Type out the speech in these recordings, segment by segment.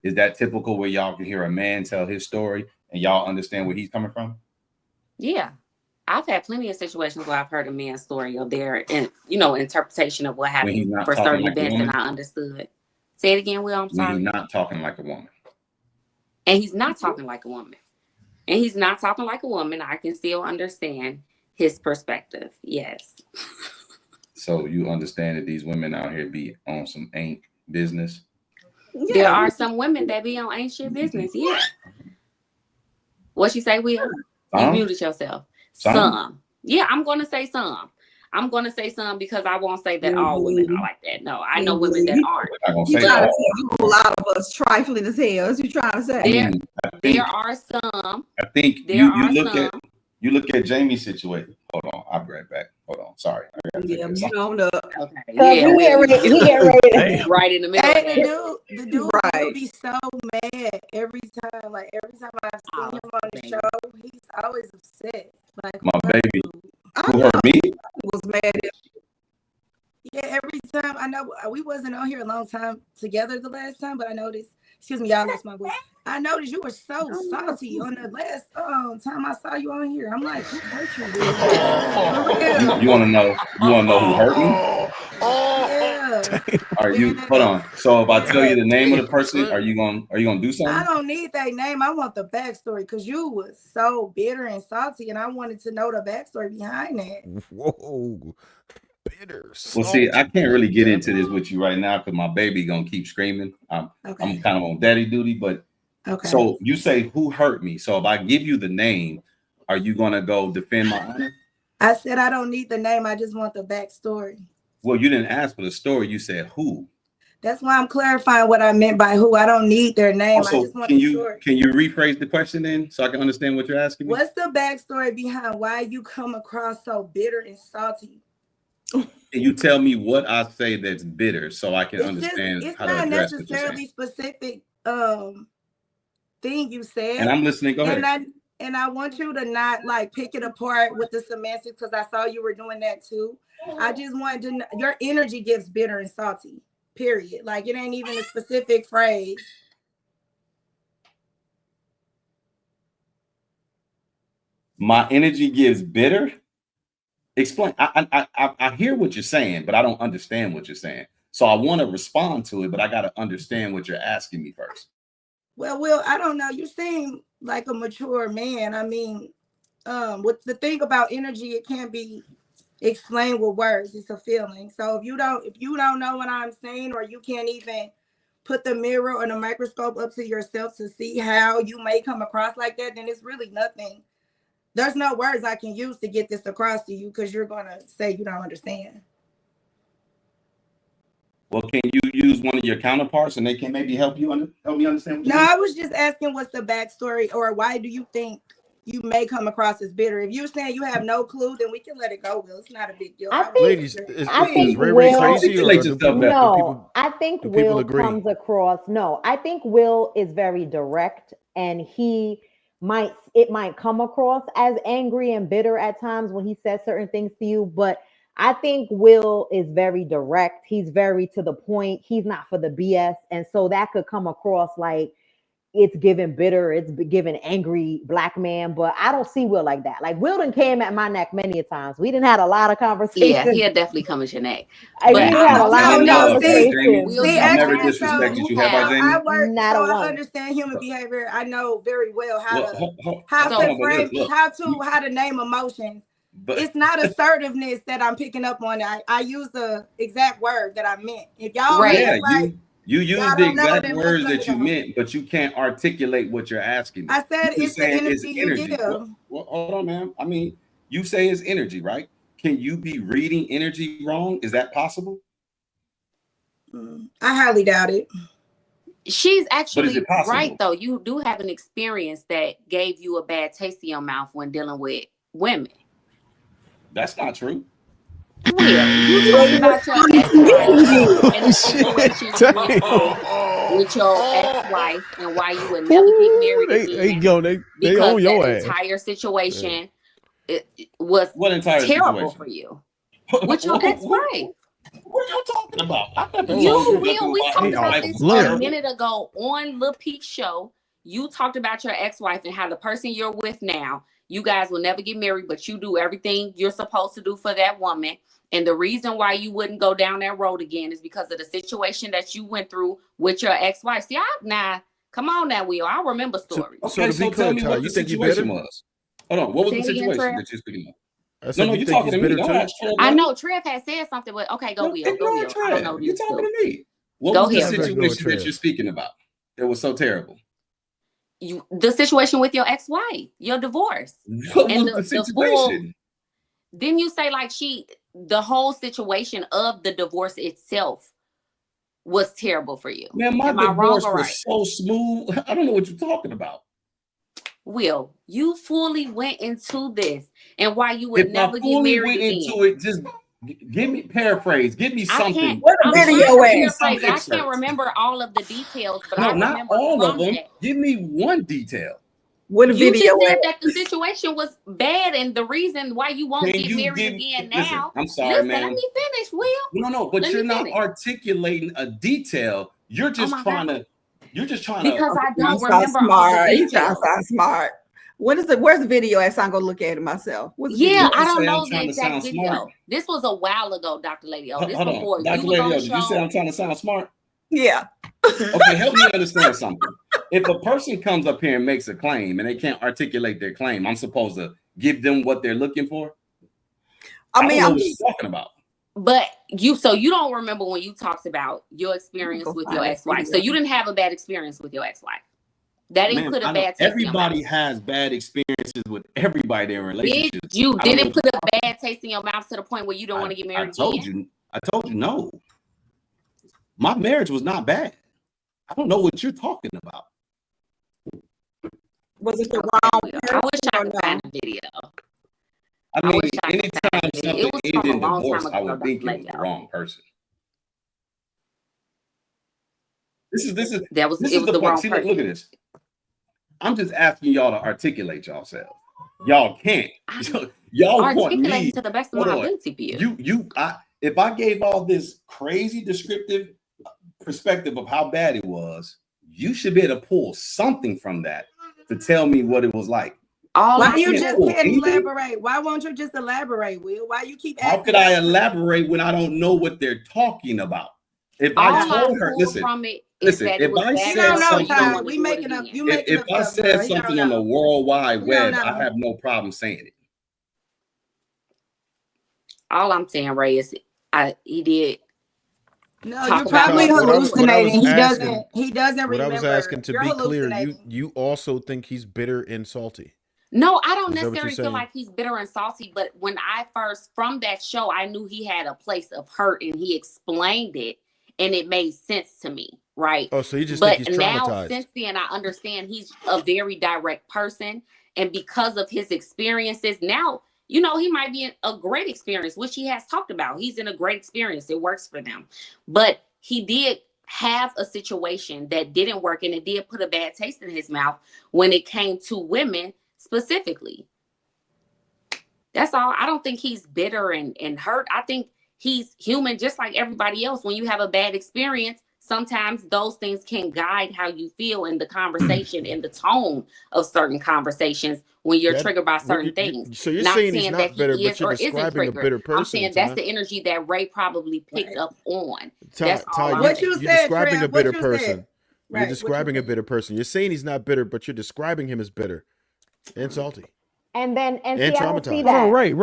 Is that typical where y'all can hear a man tell his story and y'all understand where he's coming from? Yeah. I've had plenty of situations where I've heard a man's story of their, interpretation of what happened for certain events, and I understood. Say it again, Will. I'm sorry. When he's not talking like a woman. And he's not talking like a woman. And he's not talking like a woman. I can still understand his perspective. Yes. So you understand that these women out here be on some ain't business? Yeah. There are some women that be on ain't shit business. Yeah. What you say, Will? You muted yourself. Some. Yeah, I'm going to say some. I'm going to say some because I won't say that all women are like that. No, I know women that aren't. You trying to say a whole lot of us trifling as hell. That's what you trying to say. There are some. I think you look at Jamie's situation. Hold on, I'll be right back. Hold on, sorry. Yeah, you don't know. Okay. Yeah, he get ready. Right in the middle. Hey, the dude will be so mad every time. Like every time I've seen him on the show, he's always upset. Like my baby, who hurt me, was mad. Yeah, every time. I know we wasn't on here a long time together the last time, but I noticed. Excuse me, y'all lost my voice. I noticed you were so salty on the last time I saw you on here. I'm like, who hurt you? You want to know? You want to know who hurt me? Yeah. Are you? Hold on. So if I tell you the name of the person, are you gonna do something? I don't need that name. I want the backstory because you was so bitter and salty, and I wanted to know the backstory behind that. Whoa. Bitter. Well, see, I can't really get into this with you right now because my baby gonna keep screaming. I'm kind of on daddy duty, but so you say who hurt me. So if I give you the name, are you gonna go defend my honor? I said I don't need the name. I just want the backstory. Well, you didn't ask for the story. You said who. That's why I'm clarifying what I meant by who. I don't need their name. I just want the story. Can you rephrase the question then so I can understand what you're asking me? What's the backstory behind why you come across so bitter and salty? Can you tell me what I say that's bitter so I can understand how to address it? It's not necessarily specific thing you said. And I'm listening. Go ahead. And I want you to not like pick it apart with the semantics because I saw you were doing that too. I just wanted to know your energy gives bitter and salty. Period. Like it ain't even a specific phrase. My energy gives bitter. Explain. I hear what you're saying, but I don't understand what you're saying. So I want to respond to it, but I got to understand what you're asking me first. Well, Will, I don't know. You seem like a mature man. I mean, with the thing about energy, it can't be explained with words. It's a feeling. So if you don't know what I'm saying, or you can't even put the mirror or the microscope up to yourself to see how you may come across like that, then it's really nothing. There's no words I can use to get this across to you because you're going to say you don't understand. Well, can you use one of your counterparts and they can maybe help me understand? No, I was just asking what's the backstory or why do you think you may come across as bitter? If you're saying you have no clue, then we can let it go, Will. It's not a big deal. Ladies, is Ray crazy? I think Will comes across. No, I think Will is very direct, and it might come across as angry and bitter at times when he says certain things to you, but I think Will is very direct. He's very to the point. He's not for the BS. And so that could come across like it's given bitter, it's given angry black man, but I don't see Will like that. Like Will done came at my neck many a times. We didn't had a lot of conversations. Yeah, he'll definitely come at your neck. We had a lot of conversations. I never disrespected you, have I, Jamie? I work, so I understand human behavior. I know very well how to name emotions. But it's not assertiveness that I'm picking up on. I use the exact word that I meant. If y'all you use the exact words that you meant, but you can't articulate what you're asking me. I said it's the energy you give. Well, hold on, man. I mean, you say it's energy, right? Can you be reading energy wrong? Is that possible? I highly doubt it. She's actually right, though. You do have an experience that gave you a bad taste in your mouth when dealing with women. That's not true. Well, you talking about your ex-wife and the situation with your ex-wife and why you would never get married again. They own your ass. Entire situation it was terrible for you with your ex-wife. What are you talking about? We talked about this a minute ago on Lapeef's show. You talked about your ex-wife and how the person you're with now, you guys will never get married, but you do everything you're supposed to do for that woman. And the reason why you wouldn't go down that road again is because of the situation that you went through with your ex-wife. See, come on now, Will. I remember stories. So tell me what the situation was. Hold on. What was the situation that you're speaking of? No, you're talking to me. Don't ask Trev. I know Trev had said something, but okay, go Will. Go Will. I don't know. You're talking to me. What was the situation that you're speaking about? It was so terrible. The situation with your ex-wife, your divorce. What was the situation? Didn't you say like the whole situation of the divorce itself was terrible for you? Man, my divorce was so smooth. I don't know what you're talking about. Will, you fully went into this and why you would never get married again. Into it, just give me paraphrase. Give me something. What a video is. I can't remember all of the details, but I not remember all of them. Give me one detail. What a video is. You just said that the situation was bad and the reason why you won't get married again now. I'm sorry, man. Let me finish, Will. No, but you're not articulating a detail. You're just trying to. Because I don't remember. He's trying to sound smart. Where's the video at? So I'm gonna look at it myself. I don't know the exact video. Smart. This was a while ago, Dr. Lady O. This before Dr. Lady O, did you say I'm trying to sound smart? Yeah. Okay, help me understand something. If a person comes up here and makes a claim and they can't articulate their claim, I'm supposed to give them what they're looking for? I mean, I'm just talking about. But you don't remember when you talked about your experience with your ex-wife. So you didn't have a bad experience with your ex-wife. That didn't put a bad taste in your mouth. Everybody has bad experiences with everybody in relationships. Didn't put a bad taste in your mouth to the point where you don't want to get married again? I told you no. My marriage was not bad. I don't know what you're talking about. Was it the wrong person? I wish I could find a video. I mean, anytime something ended in divorce, I would think it was the wrong person. This is the wrong person. Look at this. I'm just asking y'all to articulate yourself. Y'all can't. Y'all articulate to the best of my ability for you. If I gave all this crazy descriptive perspective of how bad it was, you should be able to pull something from that to tell me what it was like. Why you just can't elaborate? Why won't you just elaborate, Will? Why you keep asking? How could I elaborate when I don't know what they're talking about? If I told her, listen, if I said something, we making up. If I said something on the World Wide Web, I have no problem saying it. All I'm saying, Ray, is he did. No, you're probably hallucinating. He doesn't remember. What I was asking, to be clear, you also think he's bitter and salty. No, I don't necessarily feel like he's bitter and salty, but when I first, from that show, I knew he had a place of hurt and he explained it and it made sense to me, right? Oh, so you just think he's traumatized. Now, since then, I understand he's a very direct person, and because of his experiences, now, you know, he might be in a great experience, which he has talked about. He's in a great experience. It works for them. But he did have a situation that didn't work, and it did put a bad taste in his mouth when it came to women specifically. That's all. I don't think he's bitter and hurt. I think he's human just like everybody else. When you have a bad experience, sometimes those things can guide how you feel in the conversation and the tone of certain conversations when you're triggered by certain things. So you're saying he's not bitter, but you're describing a bitter person. I'm saying that's the energy that Ray probably picked up on. That's all. What you said, describing a bitter person. You're describing a bitter person. You're saying he's not bitter, but you're describing him as bitter and salty. And traumatized. I don't see that. Oh, Ray,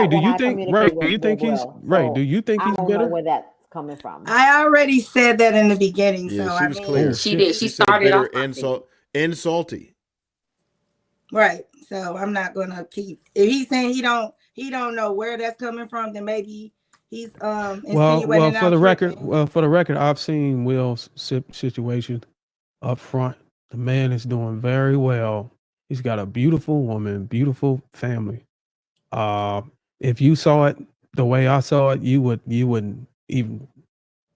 do you think he's bitter? I don't know where that's coming from. I already said that in the beginning. Yeah, so she was clear. She did. She started off and salty. Right. So I'm not gonna keep. If he's saying he don't know where that's coming from, then maybe he's well for the record, I've seen Will's situation up front. The man is doing very well. He's got a beautiful woman, beautiful family. If you saw it the way I saw it, you wouldn't even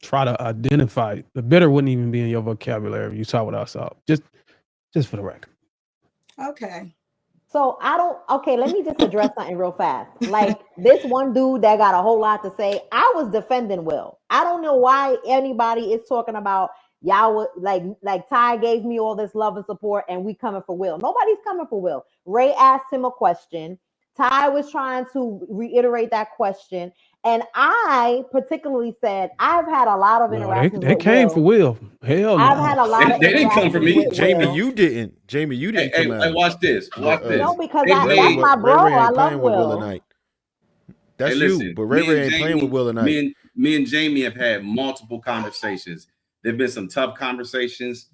try to identify it. The bitter wouldn't even be in your vocabulary if you saw what I saw. Just for the record. Okay. So okay, let me just address something real fast. Like this one dude that got a whole lot to say, I was defending Will. I don't know why anybody is talking about y'all like Ty gave me all this love and support and we coming for Will. Nobody's coming for Will. Ray asked him a question. Ty was trying to reiterate that question. And I particularly said, I've had a lot of interactions. They came for Will. Hell no. I've had a lot of they didn't come for me. Jamie, you didn't. Jamie, you didn't come out. Hey, watch this. Watch this. No, because that's my bro. Ray I ain't love playing with Will Will. tonight. That's listen, you, but Ray ain't playing with Will tonight. Me and Jamie have had multiple conversations. There've been some tough conversations.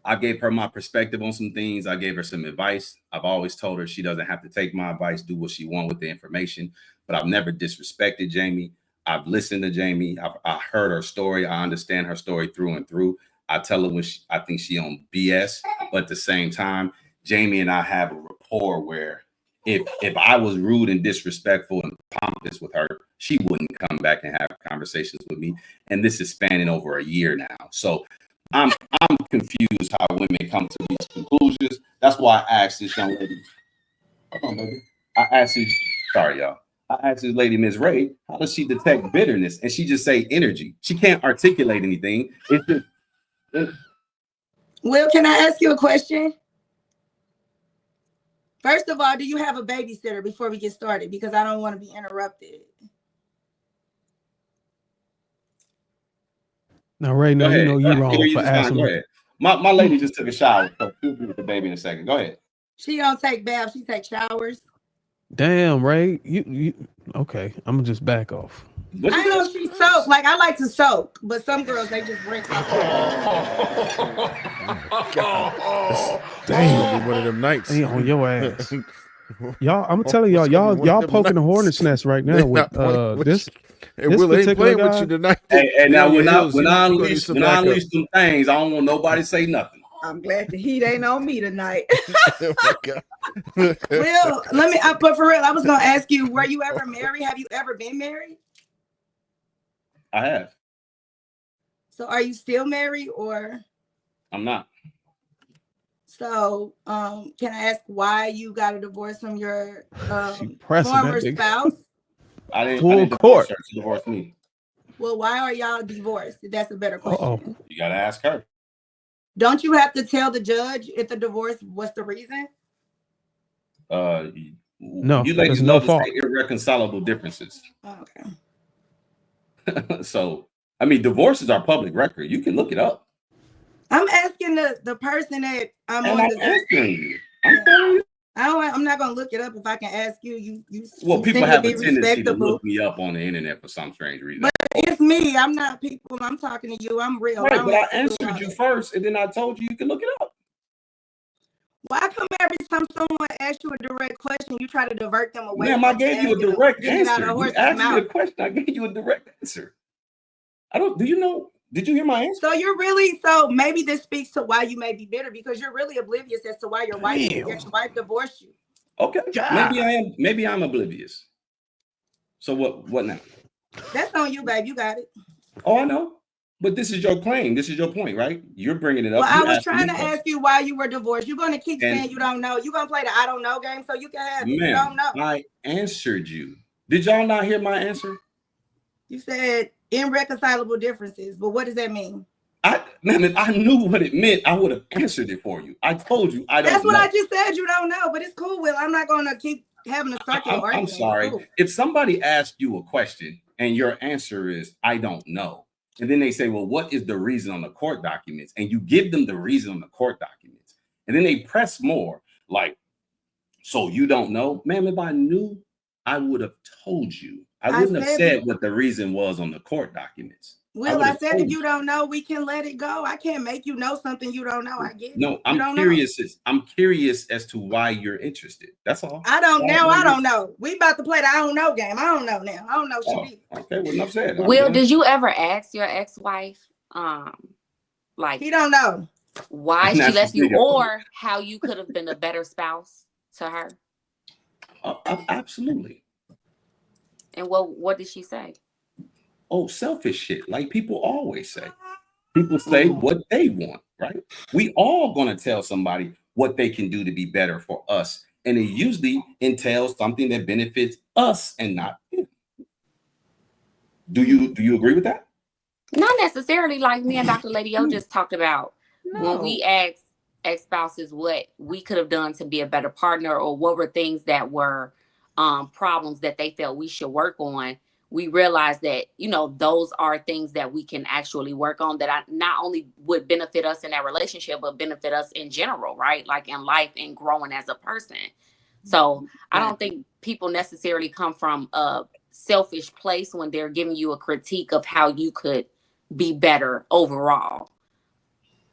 I gave her my perspective on some things. I gave her some advice. I've always told her she doesn't have to take my advice, do what she wants with the information. But I've never disrespected Jamie. I've listened to Jamie. I heard her story. I understand her story through and through. I tell her when I think she on BS, but at the same time, Jamie and I have a rapport where if I was rude and disrespectful and pompous with her, she wouldn't come back and have conversations with me. And this is spanning over a year now. So I'm confused how women come to these conclusions. That's why I asked this young lady. Hold on, baby. I asked this lady, Ms. Ray, how does she detect bitterness? And she just say energy. She can't articulate anything. It's just. Will, can I ask you a question? First of all, do you have a babysitter before we get started? Because I don't want to be interrupted. Now, Ray, now you know you're wrong for asking. Go ahead. My lady just took a shower. So she'll be with the baby in a second. Go ahead. She don't take baths. She takes showers. Damn, Ray. You okay? I'm gonna just back off. I know she soak. Like I like to soak, but some girls they just rinse off. Damn, one of them nights. Hey, on your ass. Y'all, I'm telling y'all poking the hornet's nest right now with this. And Will ain't playing with you tonight. Hey, now when I unleash some things, I don't want nobody to say nothing. I'm glad the heat ain't on me tonight. Oh my God. Will, but for real, I was gonna ask you, were you ever married? Have you ever been married? I have. So are you still married or? I'm not. So can I ask why you got a divorce from your former spouse? I didn't divorce her. She divorced me. Well, why are y'all divorced? That's a better question. You gotta ask her. Don't you have to tell the judge if the divorce was the reason? No, you ladies know to say irreconcilable differences. Oh, okay. So, I mean, divorces are public record. You can look it up. I'm asking the person that I'm asking you. I'm telling you. I'm not gonna look it up if I can ask you. Well, people have a tendency to look me up on the internet for some strange reason. But it's me. I'm not people. I'm talking to you. I'm real. Right, but I answered you first, and then I told you can look it up. Why come every time someone asks you a direct question, you try to divert them away? Ma'am, I gave you a direct answer. You asked me a question. I gave you a direct answer. Do you know? Did you hear my answer? So maybe this speaks to why you may be bitter because you're really oblivious as to why your wife divorced you. Okay. Maybe I'm oblivious. So what now? That's on you, babe. You got it. Oh, I know. But this is your claim. This is your point, right? You're bringing it up. Well, I was trying to ask you why you were divorced. You're going to keep saying you don't know. You're going to play the I don't know game so you can have it. You don't know. I answered you. Did y'all not hear my answer? You said irreconcilable differences, but what does that mean? If I knew what it meant, I would have answered it for you. I told you I don't know. That's what I just said. You don't know, but it's cool, Will. I'm not going to keep having a circular argument. I'm sorry. Cool. If somebody asks you a question and your answer is, I don't know, and then they say, well, what is the reason on the court documents? And you give them the reason on the court documents. And then they press more like, so you don't know? Ma'am, if I knew, I would have told you. I wouldn't have said what the reason was on the court documents. Well, I said if you don't know, we can let it go. I can't make you know something you don't know. I get it. No, I'm curious. I'm curious as to why you're interested. That's all. I don't know. We about to play the I don't know game. I don't know now. I don't know shit either. Okay, well, enough said. Will, did you ever ask your ex-wife, like he don't know why she left you, or how you could have been a better spouse to her? Absolutely. And what did she say? Oh, selfish shit. Like people always say. People say what they want, right? We all gonna tell somebody what they can do to be better for us and it usually entails something that benefits us and not him. Do you agree with that? Not necessarily. Like me and Dr. Lady O just talked about, when we ask spouses what we could have done to be a better partner, or what were things that were problems that they felt we should work on, we realized that, you know, those are things that we can actually work on, that not only would benefit us in that relationship, but benefit us in general, right? Like in life and growing as a person. So I don't think people necessarily come from a selfish place when they're giving you a critique of how you could be better overall.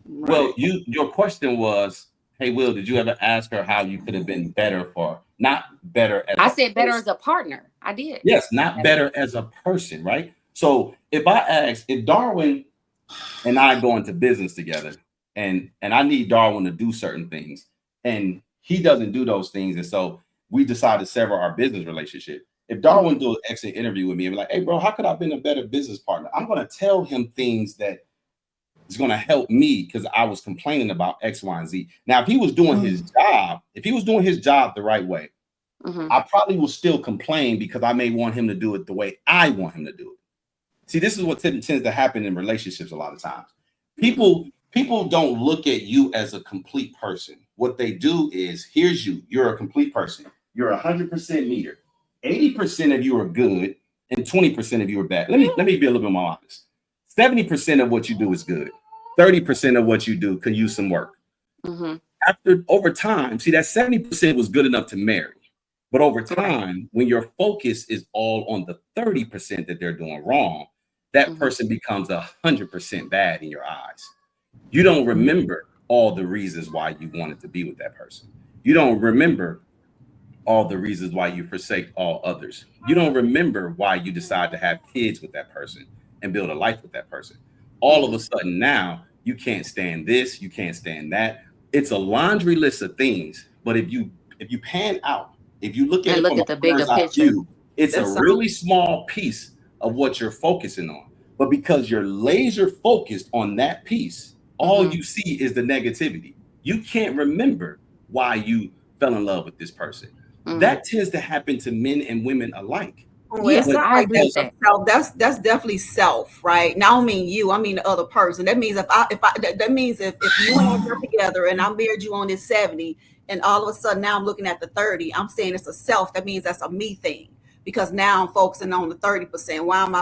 Right. Well, your question was, hey, Will, did you ever ask her how you could have been better for, not better as I said better as a partner. I did. Yes, not better as a person, right? So if Darwin and I go into business together, and I need Darwin to do certain things, and he doesn't do those things, and so we decide to sever our business relationship. If Darwin do an exit interview with me and be like, hey, bro, how could I have been a better business partner? I'm going to tell him things that is going to help me because I was complaining about X, Y, and Z. Now, if he was doing his job the right way, I probably will still complain because I may want him to do it the way I want him to do it. See, this is what tends to happen in relationships a lot of times. People don't look at you as a complete person. What they do is, here's you. You're a complete person. You're 100% meter. 80% of you are good and 20% of you are bad. Let me be a little bit more honest. 70% of what you do is good. 30% of what you do can use some work. Over time, see, that 70% was good enough to marry. But over time, when your focus is all on the 30% that they're doing wrong, that person becomes 100% bad in your eyes. You don't remember all the reasons why you wanted to be with that person. You don't remember all the reasons why you forsake all others. You don't remember why you decide to have kids with that person and build a life with that person. All of a sudden now, you can't stand this, you can't stand that. It's a laundry list of things, but if you pan out, if you look at it from the bigger picture, it's a really small piece of what you're focusing on. But because you're laser focused on that piece, all you see is the negativity. You can't remember why you fell in love with this person. That tends to happen to men and women alike. Yes, I agree with that. That's definitely self, right? Now I mean you, I mean the other person. That means if you and I are together and I married you on this 70, and all of a sudden now I'm looking at the 30, I'm saying it's a self. That means that's a me thing, because now I'm focusing on the 30%. Why am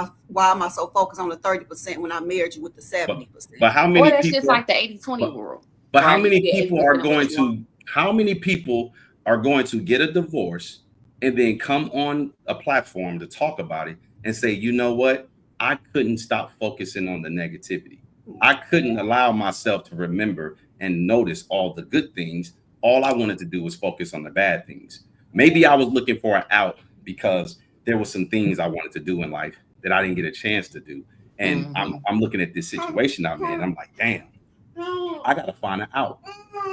I so focused on the 30% when I married you with the 70%? But how many that's people, just like the 80-20 rule. But right? How many people are going to get a divorce and then come on a platform to talk about it and say, you know what? I couldn't stop focusing on the negativity. I couldn't allow myself to remember and notice all the good things. All I wanted to do was focus on the bad things. Maybe I was looking for an out because there were some things I wanted to do in life that I didn't get a chance to do. And I'm looking at this situation I'm in. I'm like, damn, I got to find an out.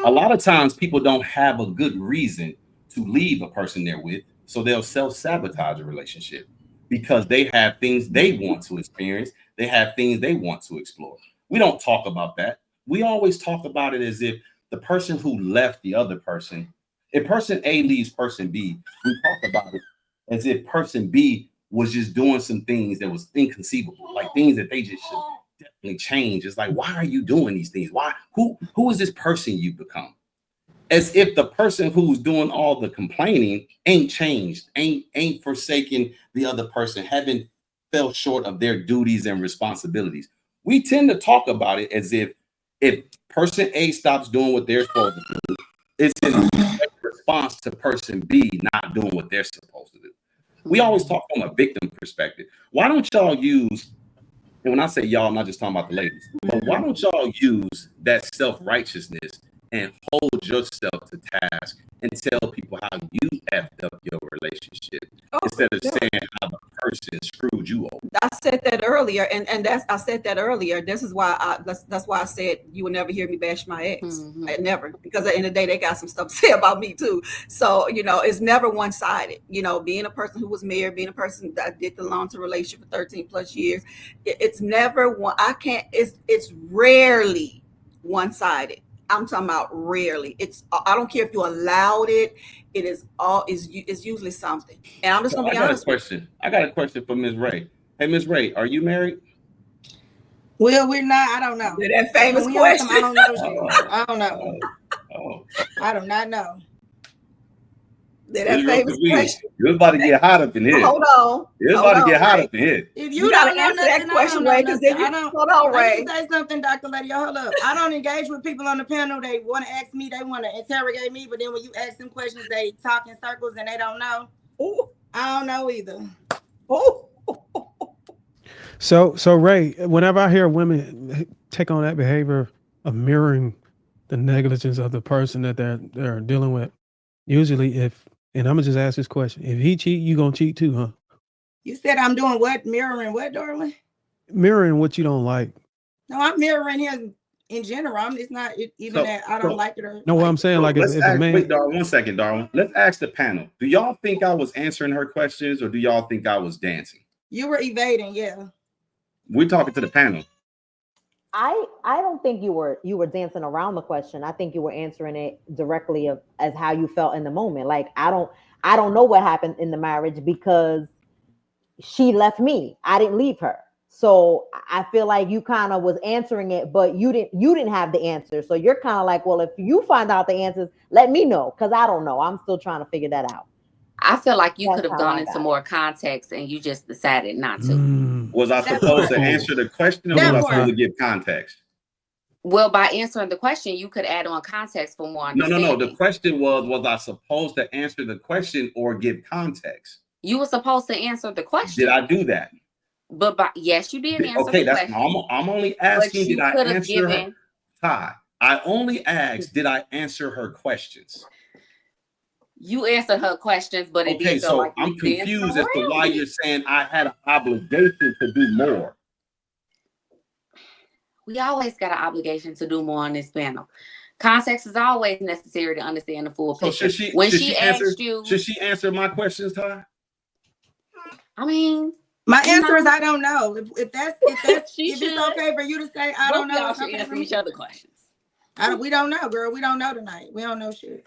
A lot of times people don't have a good reason to leave a person they're with. So they'll self-sabotage a relationship because they have things they want to experience. They have things they want to explore. We don't talk about that. We always talk about it as if the person who left the other person, if person A leaves person B, we talk about it as if person B was just doing some things that was inconceivable, like things that they just should definitely change. It's like, why are you doing these things? Why? Who is this person you become? As if the person who's doing all the complaining ain't changed, ain't forsaken the other person, haven't fell short of their duties and responsibilities. We tend to talk about it as if person A stops doing what they're supposed to do, it's in response to person B not doing what they're supposed to do. We always talk from a victim perspective. Why don't y'all use, and when I say y'all, I'm not just talking about the ladies, but why don't y'all use that self-righteousness and hold yourself to task and tell people how you effed up your relationship instead of saying how the person screwed you over? I said that earlier, and I said that earlier. This is why that's why I said you will never hear me bash my ex. I never, because at the end of the day, they got some stuff to say about me too. So it's never one-sided. Being a person who was married, being a person that did the long-term relationship for 13 plus years, it's never one. It's rarely one-sided. I'm talking about rarely. I don't care if you allowed it. It is usually something. And I'm just gonna be honest. I got a question for Ms. Ray. Hey, Ms. Ray, are you married? Well, we're not. I don't know. That famous question. I don't know. I don't know. I do not know. That famous question. You're about to get hot up in here. Hold on. You're about to get hot up in here. If you don't know answer nothing, that question, Ray, because then hold on, Ray. Let me say something, Dr. Lady. Hold up. I don't engage with people on the panel. They want to ask me, they want to interrogate me, but then when you ask them questions, they talk in circles and they don't know. Ooh. I don't know either. Oh. So Ray, whenever I hear women take on that behavior of mirroring the negligence of the person that they're dealing with, usually and I'm gonna just ask this question: if he cheat, you gonna cheat too, huh? You said I'm doing what? Mirroring what, darling? Mirroring what you don't like. No, I'm mirroring him in general. It's not even that I don't like it or. No, what I'm saying, like, if a man. Wait, darling, 1 second, darling. Let's ask the panel. Do y'all think I was answering her questions, or do y'all think I was dancing? You were evading, yeah. We're talking to the panel. I don't think you were dancing around the question. I think you were answering it directly as how you felt in the moment. Like, I don't know what happened in the marriage because she left me. I didn't leave her. So I feel like you kind of was answering it, but you didn't have the answer. So you're kind of like, well, if you find out the answers, let me know, because I don't know. I'm still trying to figure that out. I feel like you could have gone into more context and you just decided not to. Was I supposed to answer the question, or was I supposed to give context? Well, by answering the question, you could add on context for more understanding. No. The question was I supposed to answer the question or give context? You were supposed to answer the question. Did I do that? But yes, you did answer the question. I'm only asking, did I answer her? Ty, I only asked, did I answer her questions? You answered her questions, but it didn't so like I'm confused as to why you're saying I had an obligation to do more. We always got an obligation to do more on this panel. Context is always necessary to understand the full picture. Should she answer my questions, Ty? I mean, my answer is I don't know. If it's okay for you to say I don't know, y'all should answer each other questions. We don't know, girl. We don't know tonight. We don't know shit.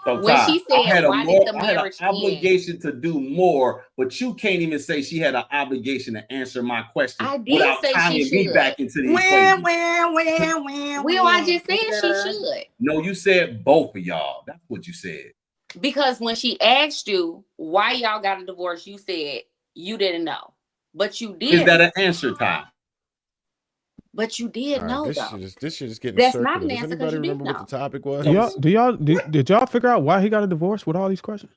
So when she said, I had an obligation to do more, but you can't even say she had an obligation to answer my question. I did say she should. Me back into the equation. Well, I just said she should. No, you said both of y'all. That's what you said. Because when she asked you why y'all got a divorce, you said you didn't know, but you did. Is that an answer, Ty? But you did know, though. This shit is getting That's circular. not an answer. Does anybody remember what the topic was? Did y'all figure out why he got a divorce with all these questions?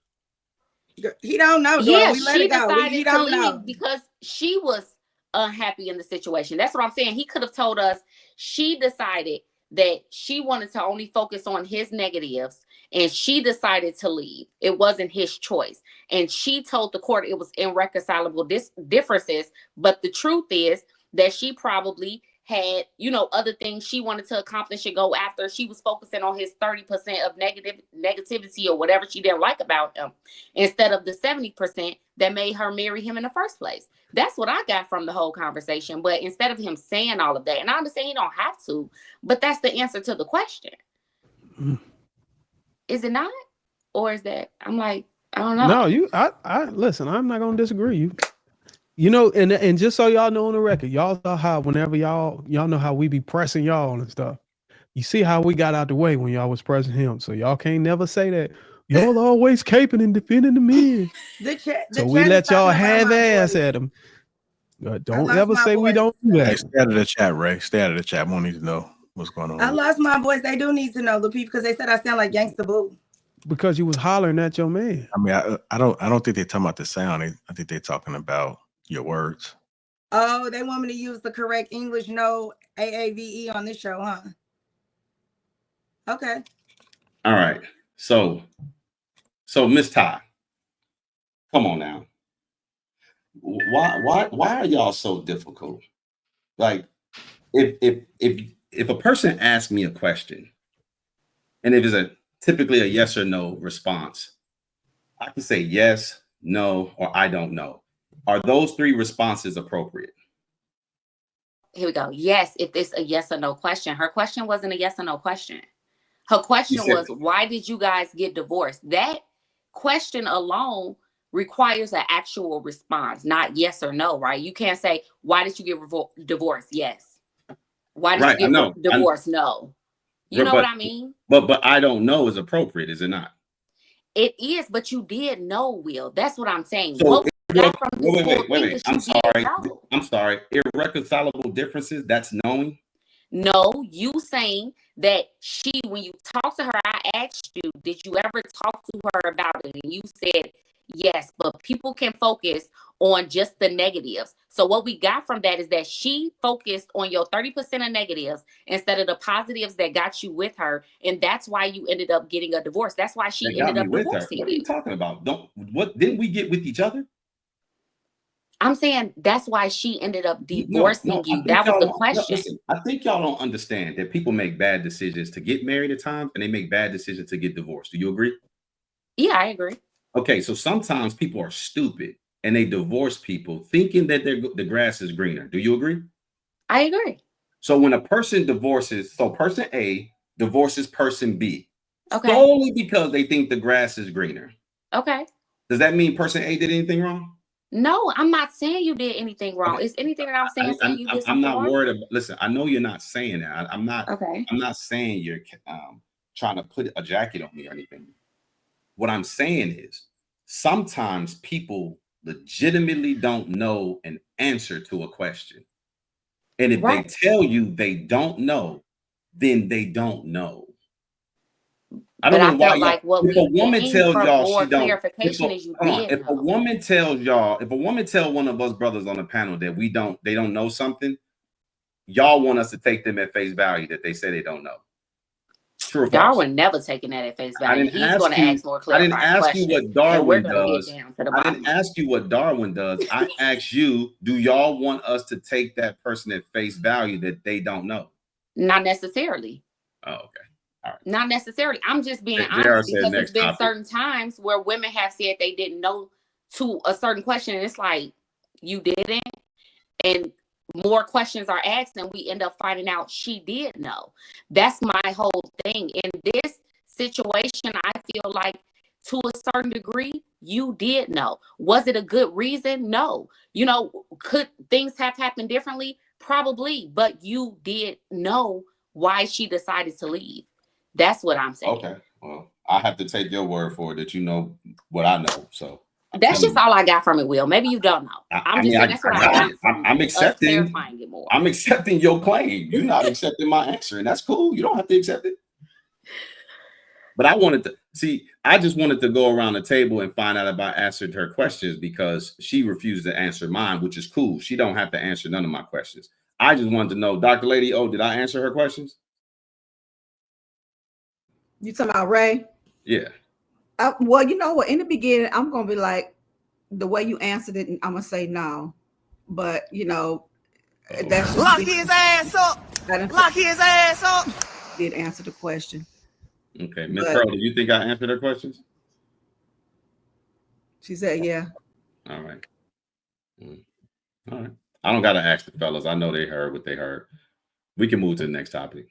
He don't know. Yeah, we she decided to leave because she was unhappy in the situation. That's what I'm saying. He could have told us she decided that she wanted to only focus on his negatives, and she decided to leave. It wasn't his choice. And she told the court it was irreconcilable differences. But the truth is that she probably had, other things she wanted to accomplish and go after. She was focusing on his 30% of negativity or whatever she didn't like about him, instead of the 70% that made her marry him in the first place. That's what I got from the whole conversation. But instead of him saying all of that, and I understand you don't have to, but that's the answer to the question. Is it not? Or is that, I'm like, I don't know. No, I listen, I'm not going to disagree. And just so y'all know on the record, y'all saw how whenever y'all know how we be pressing y'all and stuff. You see how we got out the way when y'all was pressing him. So y'all can't never say that y'all always caping and defending the men. So we let y'all have ass at him. Don't ever say we don't do that. Hey, stay out of the chat, Ray. Stay out of the chat. We won't need to know what's going on. I lost my voice. They do need to know, Lapeef, because they said I sound like Gangsta Boo. Because you was hollering at your man. I mean, I don't think they're talking about the sound. I think they're talking about your words. Oh, they want me to use the correct English, no AAVE on this show, huh? Okay. All right. So Miss Ty, come on now. Why are y'all so difficult? Like, if a person asks me a question, and if it's typically a yes or no response, I can say yes, no, or I don't know. Are those three responses appropriate? Here we go. Yes, if it's a yes or no question. Her question wasn't a yes or no question. Her question was, why did you guys get divorced? That question alone requires an actual response, not yes or no, right? You can't say, why did you get divorced? Yes. Why did you get divorced? No. You know what I mean? But I don't know is appropriate, is it not? It is, but you did know, Will. That's what I'm saying. So wait. I'm sorry. Irreconcilable differences, that's knowing? No, you saying that when you talk to her, I asked you, did you ever talk to her about it? And you said yes, but people can focus on just the negatives. So what we got from that is that she focused on your 30% of negatives instead of the positives that got you with her. And that's why you ended up getting a divorce. That's why she ended up divorcing you. What are you talking about? Didn't we get with each other? I'm saying that's why she ended up divorcing you. That was the question. Listen, I think y'all don't understand that people make bad decisions to get married at times, and they make bad decisions to get divorced. Do you agree? Yeah, I agree. Okay, so sometimes people are stupid and they divorce people thinking that the grass is greener. Do you agree? I agree. So when a person divorces, so person A divorces person B, solely because they think the grass is greener. Okay. Does that mean person A did anything wrong? No, I'm not saying you did anything wrong. Okay. Is anything that I'm saying you did something wrong? I'm not worried about. Listen, I know you're not saying that. I'm not. Okay. I'm not saying you're trying to put a jacket on me or anything. What I'm saying is sometimes people legitimately don't know an answer to a question, and if they tell you they don't know, then they don't know. I don't know why. Like if a woman tells y'all she don't, if a woman tells y'all, if a woman tell one of us brothers on the panel that they don't know something, y'all want us to take them at face value that they say they don't know. True or false? Darwin never taken that at face value. He's going to ask more clarifying questions. I didn't ask you what Darwin does. I didn't ask you what Darwin does. I asked you, do y'all want us to take that person at face value that they don't know? Not necessarily. Oh, okay. All right. Not necessarily. I'm just being honest because there's been certain times where women have said they didn't know to a certain question, and it's like you didn't, and more questions are asked, and we end up finding out she did know. That's my whole thing. In this situation, I feel like to a certain degree, you did know. Was it a good reason? No. You know, could things have happened differently? Probably, but you did know why she decided to leave. That's what I'm saying. Okay. Well, I have to take your word for it that you know what I know. So that's just all I got from it, Will. Maybe you don't know. I'm just saying that's what I got from I'm accepting clarifying it more. I'm accepting your claim. You're not accepting my answer, and that's cool. You don't have to accept it. But I just wanted to go around the table and find out if I answered her questions because she refused to answer mine, which is cool. She don't have to answer none of my questions. I just wanted to know, Dr. Lady O, did I answer her questions? You talking about Ray? Yeah. Well, you know what? In the beginning, I'm gonna be like, the way you answered it, I'm gonna say no. But you know, that's lock his ass up. Lock his ass up. Did answer the question. Okay, Miss Pearl, do you think I answered her questions? She said, yeah. All right. All right. I don't gotta ask the fellas. I know they heard what they heard. We can move to the next topic.